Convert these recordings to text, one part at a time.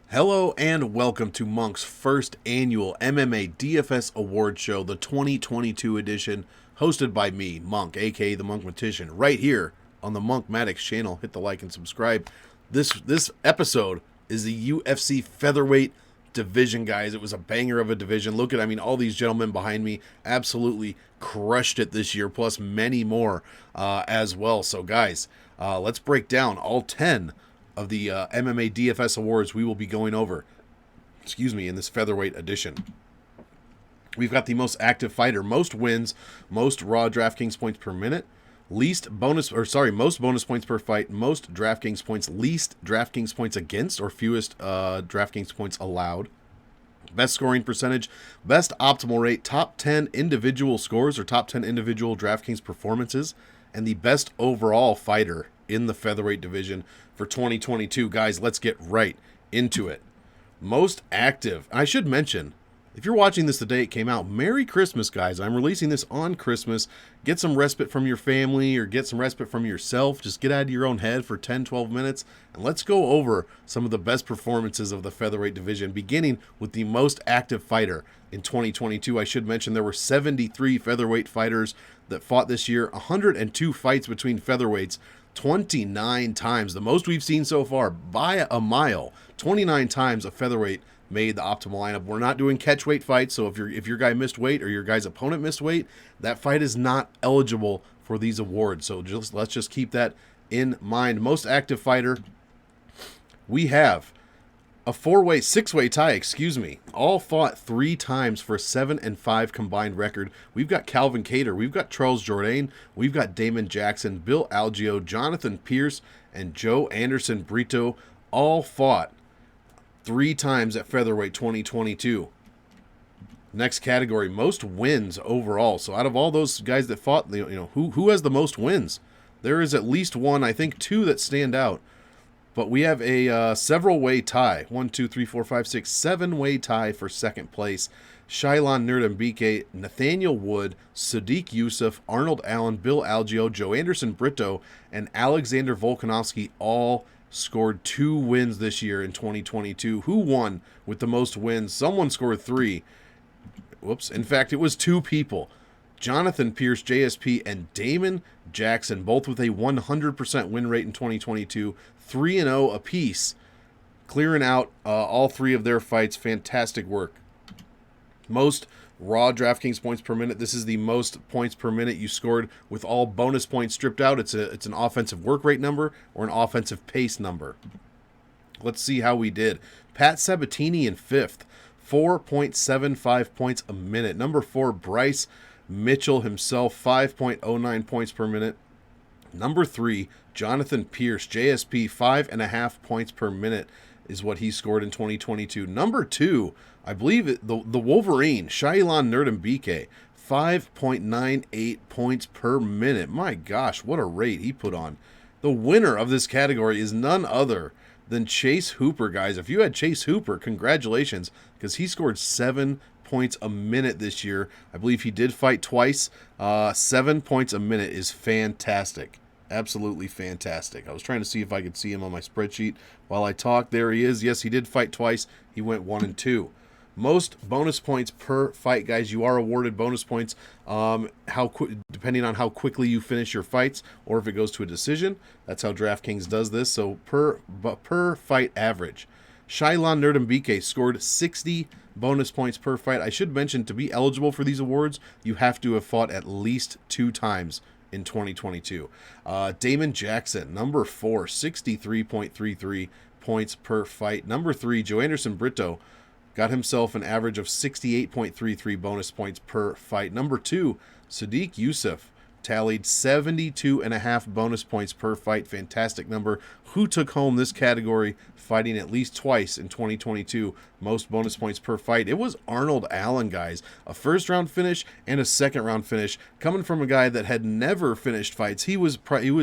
Hello and welcome to Monk's first annual MMA DFS award show, the 2022 edition, hosted by me, Monk, aka the Monkmatician, right here on the Monkmatics channel. Hit the like and subscribe. This episode is the UFC Featherweight division, guys. It was a banger of a division. Look at, all these gentlemen behind me absolutely crushed it this year, plus many more as well. So, guys, let's break down all 10 of the MMA DFS awards we will be going over, in this featherweight edition. We've got the most active fighter, most wins, most raw DraftKings points per minute, most bonus points per fight, most DraftKings points, least DraftKings points against, or fewest DraftKings points allowed, best scoring percentage, best optimal rate, top 10 individual scores or top 10 individual DraftKings performances, and the best overall fighter in the featherweight division for 2022. Guys, let's get right into it. Most active. I should mention, if you're watching this the day it came out, Merry Christmas, guys. I'm releasing this on Christmas. Get some respite from your family or get some respite from yourself. Just get out of your own head for 10, 12 minutes, and let's go over some of the best performances of the featherweight division, beginning with the most active fighter in 2022. I should mention there were 73 featherweight fighters that fought this year, 102 fights between featherweights, 29 times, the most we've seen so far by a mile. 29 times a featherweight made the optimal lineup. We're not doing catch weight fights, so if your guy missed weight or your guy's opponent missed weight, that fight is not eligible for these awards. So let's just keep that in mind. Most active fighter, we have a six-way tie, all fought 3 times for a 7-5 combined record. We've got Calvin Kattar, we've got Charles Jourdain, we've got Damon Jackson, Bill Algeo, Jonathan Pierce, and Joe Anderson Brito, all fought 3 times at featherweight 2022. Next category, most wins overall. So out of all those guys that fought, who has the most wins? There is at least one, I think 2 that stand out. But we have a several-way tie. 7-way tie for second place. Shailon Nerdembike, Nathaniel Wood, Sadiq Yusuf, Arnold Allen, Bill Algeo, Joe Anderson Brito, and Alexander Volkanovski all scored 2 wins this year in 2022. Who won with the most wins? Someone scored 3. Whoops. In fact, it was 2 people. Jonathan Pierce, JSP, and Damon Jackson, both with a 100% win rate in 2022, 3-0 apiece, clearing out all 3 of their fights. Fantastic work. Most raw DraftKings points per minute. This is the most points per minute you scored with all bonus points stripped out. It's an offensive work rate number or an offensive pace number. Let's see how we did. Pat Sabatini in 5th, 4.75 points a minute. Number 4, Bryce Mitchell himself, 5.09 points per minute. Number 3, Jonathan Pierce, JSP, 5.5 points per minute is what he scored in 2022. Number 2, I believe the Wolverine, Shailon Nerdembike, 5.98 points per minute. My gosh, what a rate he put on. The winner of this category is none other than Chase Hooper, guys. If you had Chase Hooper, congratulations, because he scored 7 points a minute this year. I believe he did fight twice. 7 points a minute is fantastic. Absolutely fantastic. I was trying to see if I could see him on my spreadsheet while I talk. There he is. Yes, he did fight twice. He went 1-2. Most bonus points per fight, guys. You are awarded bonus points depending on how quickly you finish your fights or if it goes to a decision. That's how DraftKings does this. So per fight average. Shailon Nerdembike scored 60 bonus points per fight. I should mention, to be eligible for these awards, you have to have fought at least 2 times in 2022. Damon Jackson, number 4, 63.33 points per fight. Number 3, Joe Anderson Brito, got himself an average of 68.33 bonus points per fight. Number 2, Sadiq Yusuf, tallied 72.5 bonus points per fight. Fantastic number. Who took home this category, fighting at least twice in 2022? Most bonus points per fight. It was Arnold Allen, guys. A first-round finish and a second-round finish, coming from a guy that had never finished fights. He was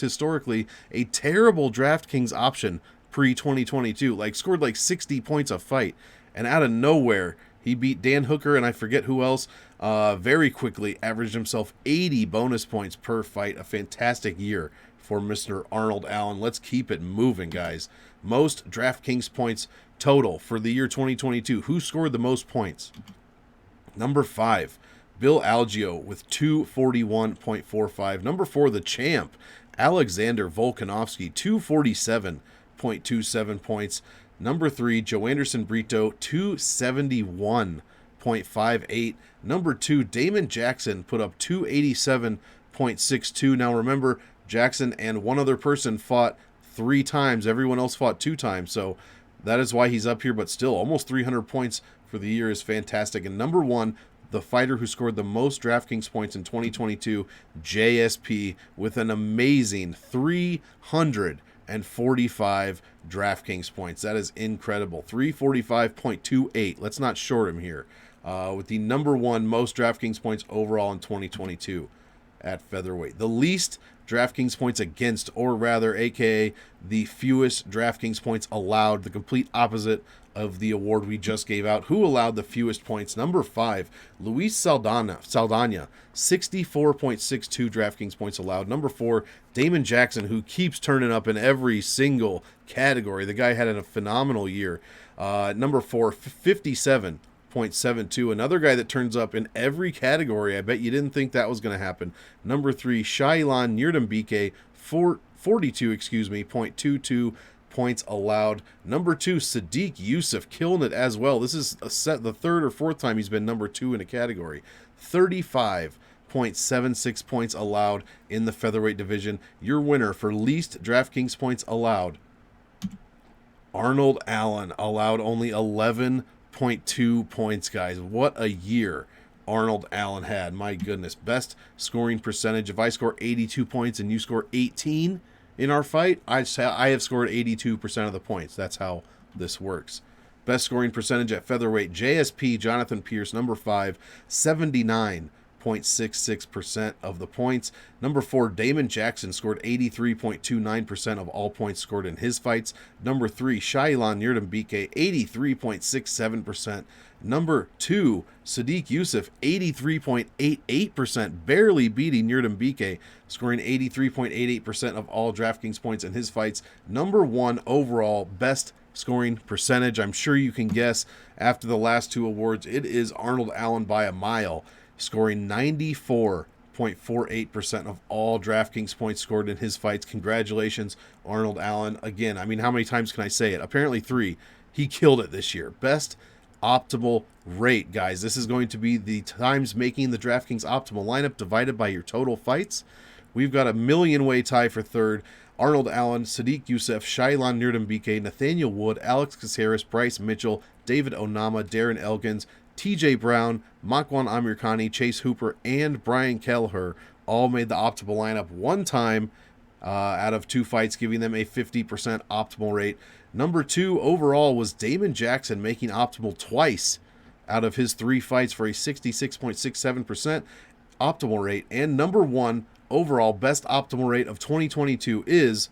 historically a terrible DraftKings option pre-2022. Scored 60 points a fight, and out of nowhere, he beat Dan Hooker and I forget who else very quickly, averaged himself 80 bonus points per fight. A fantastic year for Mr. Arnold Allen. Let's keep it moving, guys. most DraftKings points total for the year 2022. Who scored the most points? Number 5, Bill Algeo with 241.45. Number 4, the champ, Alexander Volkanovski, 247.27 points. Number 3, Joanderson Brito, 271.58. Number 2, Damon Jackson put up 287.62. Now remember, Jackson and one other person fought 3 times. Everyone else fought 2 times. So that is why he's up here, but still almost 300 points for the year is fantastic. And number 1, the fighter who scored the most DraftKings points in 2022, JSP, with an amazing 345 DraftKings points. That is incredible. 345.28. Let's not short him here. With the number 1 most DraftKings points overall in 2022 at featherweight. The least DraftKings points against, or rather, aka the fewest DraftKings points allowed, the complete opposite of the award we just gave out. Who allowed the fewest points? Number 5, Luis Saldana, 64.62 DraftKings points allowed. Number 4, Damon Jackson, who keeps turning up in every single category. The guy had a phenomenal year. Number 4, 57.72. Another guy that turns up in every category. I bet you didn't think that was going to happen. Number 3, Shailan Nirdambike, 0.22 points allowed. Number 2, Sadiq Yusuf, killing it as well. This is the 3rd or 4th time he's been number 2 in a category. 35.76 points allowed in the featherweight division. Your winner for least DraftKings points allowed, Arnold Allen, allowed only 11.2 points, guys. What a year Arnold Allen had. My goodness. Best scoring percentage. If I score 82 points and you score 18 in our fight, I have scored 82% of the points. That's how this works. Best scoring percentage at featherweight, JSP, Jonathan Pierce, number 5, 79.66% of the points. Number 4, Damon Jackson scored 83.29% of all points scored in his fights. Number 3, Shailan Nirdambike, 83.67%. Number 2, Sadiq Yusuf, 83.88%, barely beating Nirdambike, scoring 83.88% of all DraftKings points in his fights. Number 1 overall best scoring percentage. I'm sure you can guess after the last 2 awards, it is Arnold Allen by a mile, scoring 94.48% of all DraftKings points scored in his fights. Congratulations, Arnold Allen. Again, I mean, how many times can I say it? Apparently 3. He killed it this year. Best optimal rate, guys. This is going to be the times making the DraftKings optimal lineup divided by your total fights. We've got a million-way tie for 3rd. Arnold Allen, Sadiq Yusuf, Shailan Nirdambike, Nathaniel Wood, Alex Caceres, Bryce Mitchell, David Onama, Darren Elkins, TJ Brown, Makwan Amirkhani, Chase Hooper, and Brian Kelleher all made the optimal lineup one time out of 2 fights, giving them a 50% optimal rate. Number 2 overall was Damon Jackson, making optimal twice out of his 3 fights for a 66.67% optimal rate. And number 1 overall best optimal rate of 2022 is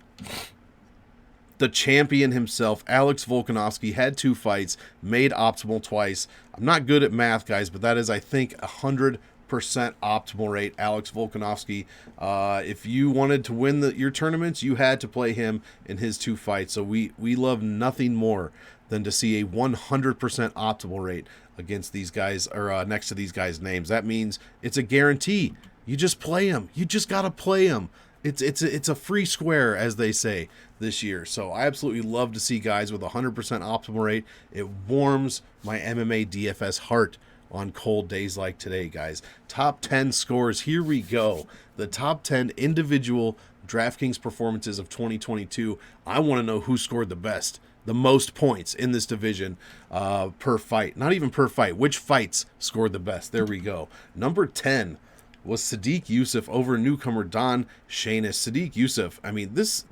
the champion himself, Alex Volkanovski. Had 2 fights, made optimal twice. I'm not good at math, guys, but that is, I think, 100% optimal rate. Alex Volkanovski. If you wanted to win your tournaments, you had to play him in his 2 fights. So we love nothing more than to see a 100% optimal rate against these guys, or next to these guys' names. That means it's a guarantee. You just play them. You just gotta play them. It's a free square, as they say, this year. So I absolutely love to see guys with 100% optimal rate. It warms my MMA DFS heart on cold days like today, guys. Top 10 scores. Here we go. The top 10 individual DraftKings performances of 2022. I want to know who scored the best, the most points in this division per fight. Not even per fight. Which fights scored the best? There we go. Number 10 was Sadiq Yusuf over newcomer Don Shainis. Sadiq Yusuf, I mean, this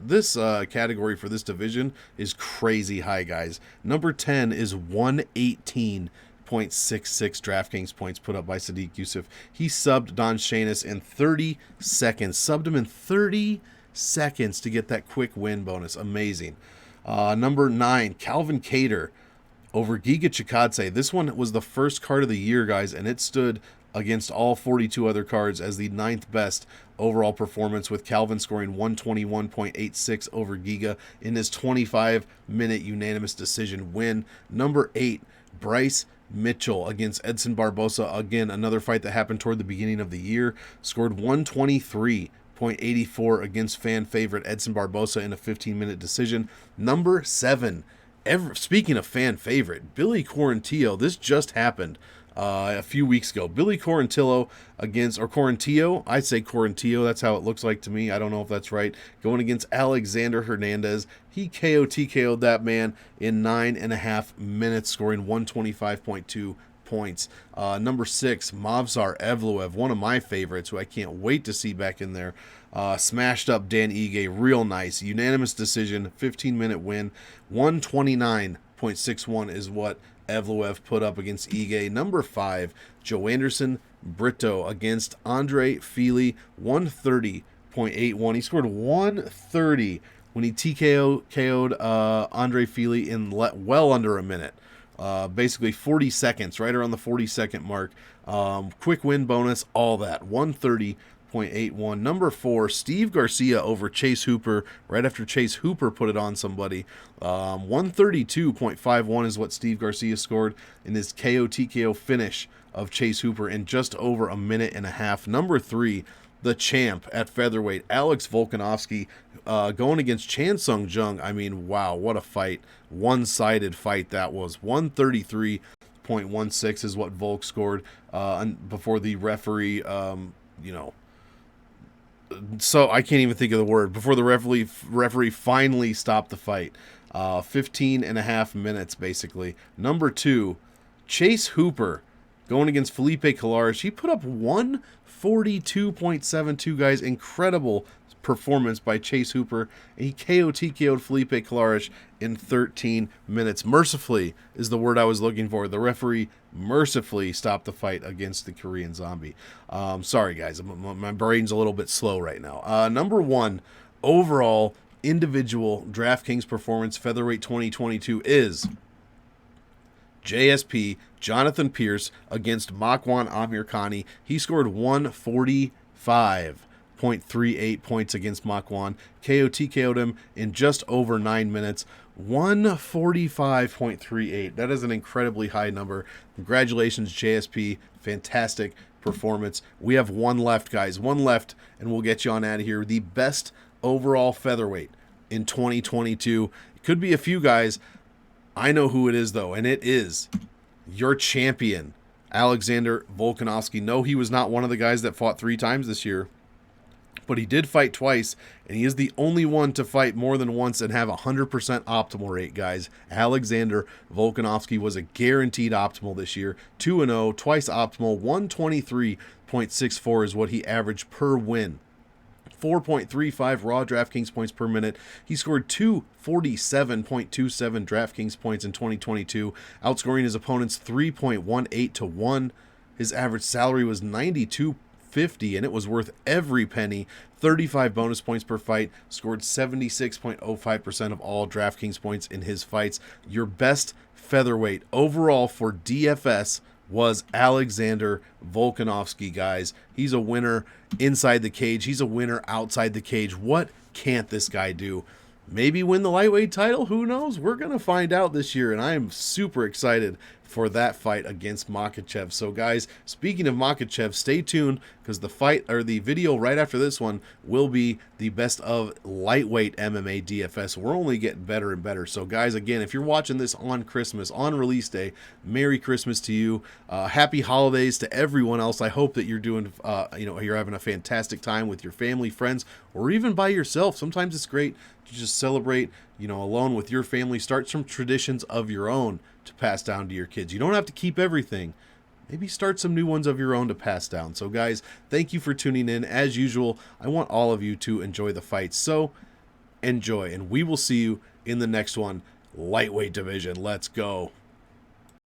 category for this division is crazy high, guys. Number 10 is 118.66 DraftKings points put up by Sadiq Yusuf. He subbed Don Shainis in 30 seconds. Subbed him in 30 seconds to get that quick win bonus. Amazing. Number 9, Calvin Kattar over Giga Chikadze. This one was the first card of the year, guys, and it stood against all 42 other cards as the 9th best overall performance, with Calvin scoring 121.86 over Giga in his 25-minute unanimous decision win. Number 8, Bryce Mitchell against Edson Barbosa. Again, another fight that happened toward the beginning of the year. Scored 123.84 against fan favorite Edson Barbosa in a 15-minute decision. Number 7, speaking of fan favorite, Billy Quarantillo. This just happened a few weeks ago. Billy Quarantillo Quarantillo. I say Quarantillo. That's how it looks like to me. I don't know if that's right. Going against Alexander Hernandez. He TKO'd that man in 9.5 minutes, scoring 125.2 points. Number 6, Movsar Evloev, one of my favorites, who I can't wait to see back in there. Smashed up Dan Ige real nice. Unanimous decision, 15-minute win. 129.61 is what Evloev put up against Ige. Number 5, Joe Anderson Brito against Andre Fili, 130.81. He scored 130 when he TKO'd Andre Fili in well under a minute. Basically 40 seconds, right around the 40-second mark. Quick win bonus, all that. 130.81. Number 4, Steve Garcia over Chase Hooper, right after Chase Hooper put it on somebody. 132.51 is what Steve Garcia scored in his TKO finish of Chase Hooper in just over a minute and a half. Number 3, the champ at featherweight, Alex Volkanovski, going against Chan Sung Jung. I mean, wow, what a fight. One-sided fight that was. 133.16 is what Volk scored before the referee, so I can't even think of the word. Before the referee finally stopped the fight. 15.5 minutes, basically. Number 2, Chase Hooper going against Felipe Colares. He put up 142.72, guys. Incredible performance by Chase Hooper. And he TKO'd Felipe Colares in 13 minutes. Mercifully is the word I was looking for. The referee mercifully stopped the fight against the Korean Zombie. Sorry, guys. My brain's a little bit slow right now. Number 1, overall individual DraftKings performance featherweight 2022 is JSP Jonathan Pierce against Makwan Amirkhani. He scored 145.38 points against Makwan. TKO'd him in just over 9 minutes. 145.38. That is an incredibly high number. Congratulations, JSP. Fantastic performance. We have one left, guys. One left, and we'll get you on out of here. The best overall featherweight in 2022. It could be a few guys. I know who it is, though, and it is your champion, Alexander Volkanovski. No, he was not one of the guys that fought 3 times this year, but he did fight twice, and he is the only one to fight more than once and have 100% optimal rate, guys. Alexander Volkanovski was a guaranteed optimal this year. 2-0, twice optimal. 123.64 is what he averaged per win. 4.35 raw DraftKings points per minute. He scored 247.27 DraftKings points in 2022, outscoring his opponents 3.18 to 1. His average salary was $92.50, and it was worth every penny. 35 bonus points per fight, scored 76.05% of all DraftKings points in his fights. Your best featherweight overall for DFS was Alexander Volkanovski, guys. He's a winner inside the cage. He's a winner outside the cage. What can't this guy do? Maybe win the lightweight title? Who knows? We're going to find out this year, and I am super excited for that fight against Makhachev. So, guys, speaking of Makhachev, stay tuned, because the fight, or the video right after this one, will be the best of lightweight MMA DFS. We're only getting better and better. So, guys, again, if you're watching this on Christmas, on release day, Merry Christmas to you. Happy holidays to everyone else. I hope that you're doing, you're having a fantastic time with your family, friends, or even by yourself. Sometimes it's great to just celebrate, alone with your family. Start some traditions of your own to pass down to your kids. You don't have to keep everything. Maybe start some new ones of your own to pass down. So, guys, thank you for tuning in. As usual, I want all of you to enjoy the fight. So, enjoy, and we will see you in the next one. Lightweight division. Let's go.